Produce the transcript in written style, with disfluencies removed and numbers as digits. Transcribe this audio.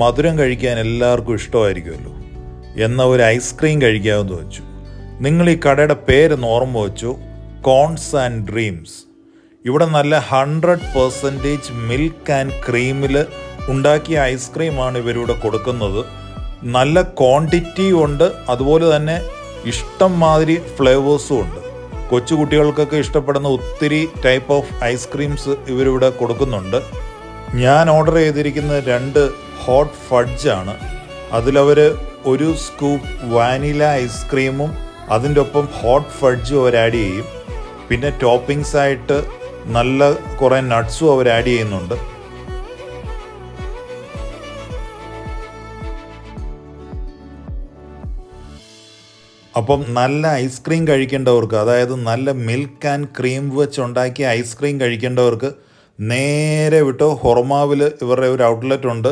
മധുരം കഴിക്കാൻ എല്ലാവർക്കും ഇഷ്ടമായിരിക്കുമല്ലോ. എന്നാൽ ഒരു ഐസ്ക്രീം കഴിക്കാമെന്ന് വെച്ചു. നിങ്ങൾ ഈ കടയുടെ പേരൊന്ന് ഓർമ്മ വെച്ചു, കോൺസ് ആൻഡ് ഡ്രീംസ്. ഇവിടെ നല്ല 100% മിൽക്ക് ആൻഡ് ക്രീമിൽ ഉണ്ടാക്കിയ ഐസ്ക്രീമാണ് ഇവരിവിടെ കൊടുക്കുന്നത്. നല്ല ക്വാണ്ടിറ്റിയും ഉണ്ട്, അതുപോലെ തന്നെ ഇഷ്ടം മാതിരി ഫ്ലേവേഴ്സും ഉണ്ട്. കൊച്ചുകുട്ടികൾക്കൊക്കെ ഇഷ്ടപ്പെടുന്ന ഒത്തിരി ടൈപ്പ് ഓഫ് ഐസ്ക്രീംസ് ഇവരിവിടെ കൊടുക്കുന്നുണ്ട്. ഞാൻ ഓർഡർ ചെയ്തിരിക്കുന്ന 2 ഹോട്ട് ഫഡ്ജാണ്. അതിലവർ 1 സ്കൂപ്പ് വാനില ഐസ്ക്രീമും അതിൻ്റെ ഒപ്പം ഹോട്ട് ഫഡ്ജും അവർ ആഡ് ചെയ്യും. പിന്നെ ടോപ്പിങ്സ് ആയിട്ട് നല്ല കുറേ നട്ട്സും അവർ ആഡ് ചെയ്യുന്നുണ്ട്. അപ്പം നല്ല ഐസ്ക്രീം കഴിക്കേണ്ടവർക്ക്, അതായത് നല്ല മിൽക്ക് ആൻഡ് ക്രീം വെച്ച് ഉണ്ടാക്കിയ ഐസ്ക്രീം കഴിക്കേണ്ടവർക്ക് നേരെ വിട്ടോ ഹൊറമാവിൽ ഇവരുടെ ഒരു ഔട്ട്ലെറ്റ് ഉണ്ട്.